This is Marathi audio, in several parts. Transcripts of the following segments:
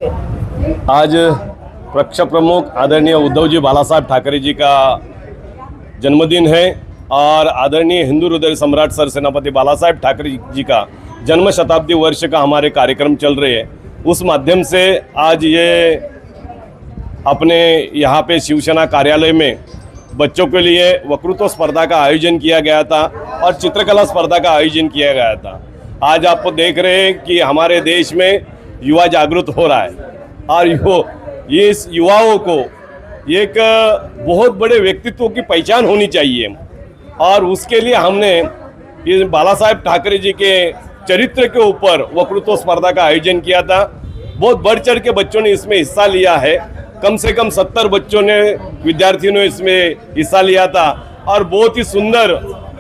आज पक्ष प्रमुख आदरणीय उद्धवजी बालासाहब ठाकरे जी का जन्मदिन है और आदरणीय हिंदू हृदय सम्राट सर सेनापति बालासाहब ठाकरे जी का जन्म शताब्दी वर्ष का हमारे कार्यक्रम चल रहे हैं। उस माध्यम से आज ये अपने यहाँ पे शिवसेना कार्यालय में बच्चों के लिए वक्तृत्व स्पर्धा का आयोजन किया गया था और चित्रकला स्पर्धा का आयोजन किया गया था। आज आप देख रहे हैं कि हमारे देश में युवा जागरूक हो रहा है और इस युवाओं को एक बहुत बड़े व्यक्तित्व की पहचान होनी चाहिए और उसके लिए हमने ये बालासाहब ठाकरे जी के चरित्र के ऊपर वक्तृत्व स्पर्धा का आयोजन किया था। बहुत बढ़ चढ़ के बच्चों ने इसमें हिस्सा लिया है। कम से कम 70 बच्चों ने विद्यार्थियों ने इसमें हिस्सा लिया था और बहुत ही सुंदर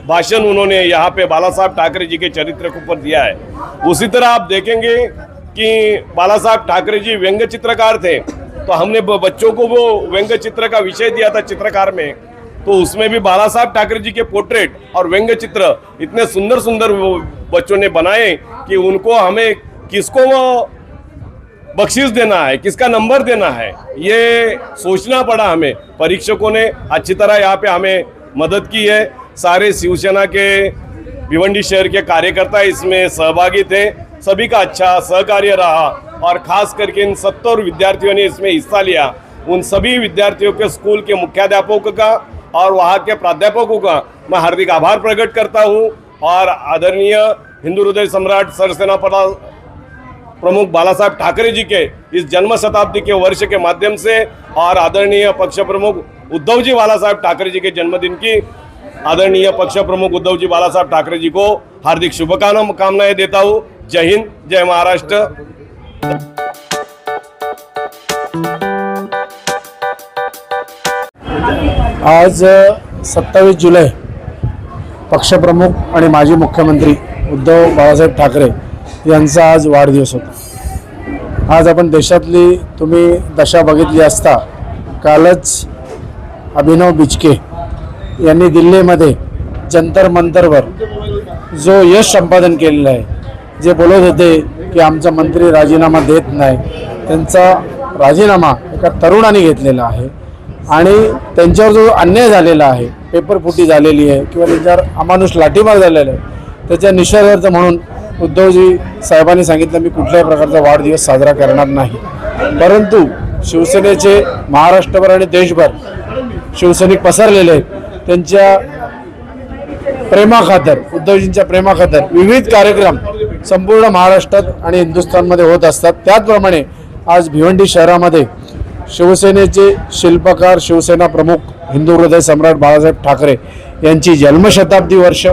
भाषण उन्होंने यहाँ पे बालासाहब ठाकरे जी के चरित्र के ऊपर दिया है। उसी तरह आप देखेंगे कि बालासाहब ठाकरे जी व्यंग्य चित्रकार थे, तो हमने बच्चों को वो व्यंग्य चित्र का विषय दिया था चित्रकार में, तो उसमें भी बालासाहब ठाकरे जी के पोर्ट्रेट और व्यंग्य चित्र इतने सुंदर सुंदर वो बच्चों ने बनाए कि उनको हमें किसको वो बख्शीश देना है, किसका नंबर देना है, ये सोचना पड़ा हमें। परीक्षकों ने अच्छी तरह यहाँ पे हमें मदद की है। सारे शिवसेना के भिवंडी शहर के कार्यकर्ता इसमें सहभागी थे, सभी का अच्छा सहकार्य रहा और खास करके इन 70 विद्यार्थियों ने इसमें हिस्सा लिया। उन सभी विद्यार्थियों के स्कूल के मुख्याध्यापकों का और वहाँ के प्राध्यापकों का मैं हार्दिक आभार प्रकट करता हूँ और आदरणीय हिंदू हृदय सम्राट सरसेनापति प्रमुख बालासाहब ठाकरे जी के इस जन्म शताब्दी के वर्ष के माध्यम से और आदरणीय पक्ष प्रमुख उद्धव जी बालासाहब ठाकरे जी के जन्मदिन की आदरणीय पक्ष प्रमुख उद्धव जी बालासाहब ठाकरे जी को हार्दिक शुभकामनाएं देता हूँ। जय हिंद, जय महाराष्ट्र। आज 27 जुलै पक्षप्रमुख आणि माजी मुख्यमंत्री उद्धव बाळासाहेब ठाकरे यांचा आज वाढदिवस होता। आज आपण देशातली तुम्ही दशा बघितली असता कालच अभिनव बिचके यांनी दिल्लीमध्ये जंतर मंतरवर जो यश संपादन केलेलं आहे, जे बोलत होते की आमचा मंत्री राजीनामा देत नाही, त्यांचा राजीनामा एका तरुणाने घेतलेला आहे आणि त्यांच्यावर जो अन्याय झालेला आहे, पेपरफुटी झालेली आहे किंवा त्यांच्यावर अमानुष लाठीमार झालेला आहे, त्याच्या निषेधार्थ म्हणून उद्धवजी साहेबांनी सांगितलं मी कुठल्याही प्रकारचा वाढदिवस साजरा करणार नाही। परंतु शिवसेनेचे महाराष्ट्रभर आणि देशभर शिवसैनिक पसरलेले आहेत, त्यांच्या प्रेमाखातर उद्धवजींच्या प्रेमाखातर विविध कार्यक्रम संपूर्ण महाराष्ट्रात आणि हिंदुस्थानमध्ये होत असतात। त्याचप्रमाणे आज भिवंडी शहरामध्ये शिवसेनेचे शिल्पकार शिवसेना प्रमुख हिंदू हृदय सम्राट बाळासाहेब ठाकरे यांची जन्मशताब्दी वर्ष,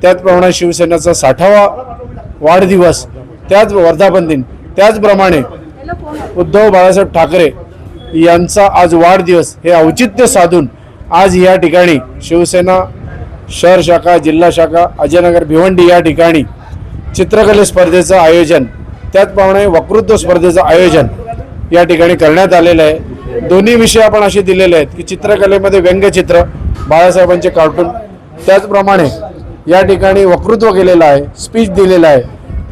त्याचप्रमाणे शिवसेनेचा 60वा वाढदिवस, त्याच वर्धापन दिन, त्याचप्रमाणे उद्धव बाळासाहेब ठाकरे यांचा आज वाढदिवस हे औचित्य साधून आज या ठिकाणी शिवसेना शहर शाखा जिल्हा शाखा अजयनगर भिवंडी या ठिकाणी चित्रकले स्पर्धेचं आयोजन, त्याचप्रमाणे वक्तृत्व स्पर्धेचं आयोजन या ठिकाणी करण्यात आलेलं आहे। दोन्ही विषय आपण असे दिलेले आहेत की चित्रकलेमध्ये व्यंग्यचित्र, बाळासाहेबांचे कार्टून, त्याचप्रमाणे या ठिकाणी वक्तृत्व केलेलं आहे, स्पीच दिलेला आहे।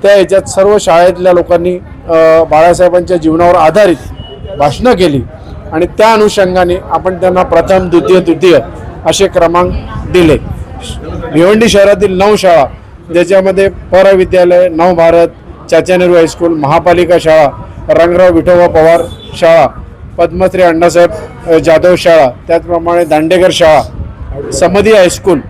त्या ह्याच्यात सर्व शाळेतल्या लोकांनी बाळासाहेबांच्या जीवनावर आधारित भाषणं केली आणि त्या अनुषंगाने आपण त्यांना प्रथम द्वितीय तृतीय असे क्रमांक दिले। भिवंडी शहरातील 9 शाळा, ज्याच्यामध्ये परविद्यालय, नवभारत, चाचा नेहरू हायस्कूल, महापालिका शाळा, रंगराव विठोबा पवार शाळा, पद्मश्री अण्णासाहेब जाधव शाळा, त्याचप्रमाणे दांडेकर शाळा, समधी हायस्कूल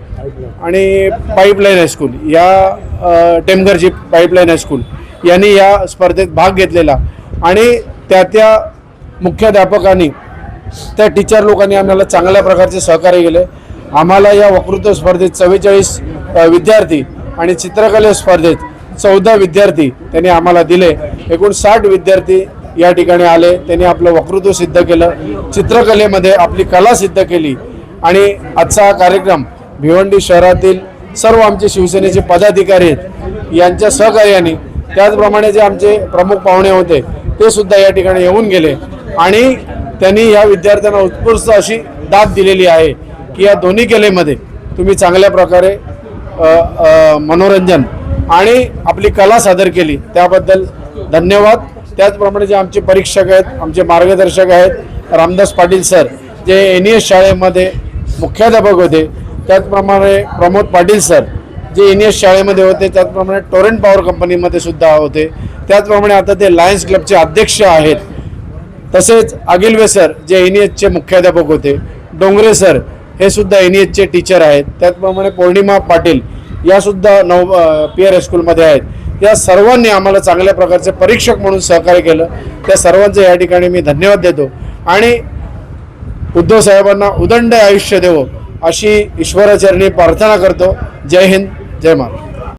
आणि पाईपलाईन हायस्कूल या टेमघरची पाईपलाईन हायस्कूल यांनी या स्पर्धेत भाग घेतलेला आणि त्या मुख्याध्यापकांनी त्या टीचर लोकांनी आम्हाला चांगल्या प्रकारचे सहकार्य केले। आम्हाला या वक्तृत्व स्पर्धेत 44 विद्यार्थी आणि चित्रकले स्पर्धेत 14 विद्यार्थी त्यांनी आम्हाला दिले। एकूण 60 विद्यार्थी या ठिकाणी आले, त्यांनी आपलं वक्तृत्व सिद्ध केलं, चित्रकलेमध्ये आपली कला सिद्ध केली आणि आजचा हा कार्यक्रम भिवंडी शहरातील सर्व आमचे शिवसेनेचे पदाधिकारी आहेत यांच्या सहकार्याने, त्याचप्रमाणे जे आमचे प्रमुख पाहुणे होते ते सुद्धा या ठिकाणी येऊन गेले आणि त्यांनी या विद्यार्थ्यांना उत्कृष्ट अशी दाद दिलेली आहे की या दोन्ही कलेमध्ये तुम्ही चांगल्या प्रकारे मनोरंजन आणि आपली कला सादर केली, त्याबद्दल धन्यवाद। त्याचप्रमाणे जे आमचे परीक्षक आहेत, आमचे मार्गदर्शक आहेत, रामदास पाटील सर जे NES शाळेमध्ये मुख्याध्यापक होते, त्याचप्रमाणे प्रमोद पाटील सर जे NES शाळेमध्ये होते, त्याचप्रमाणे टोरेंट पॉवर कंपनीमध्ये सुद्धा होते, त्याचप्रमाणे आता ते लायन्स क्लबचे अध्यक्ष आहेत. तसेच अगिलवे सर जे NESचे मुख्याध्यापक होते, डोंगरे सर हे सुद्धा NESचे टीचर आहेत, त्याचप्रमाणे पौर्णिमा पाटील या सुद्धा PR हायस्कूलमध्ये आहेत. या सर्वांनी आम्हाला चांगल्या प्रकारचे परीक्षक म्हणून सहकार्य केलं. त्या सर्वांचं या ठिकाणी मी धन्यवाद देतो आणि उद्धव साहेबांना उदंड आयुष्य देवो अशी ईश्वराचरणी प्रार्थना करतो. जय हिंद, जय महाराष्ट्र.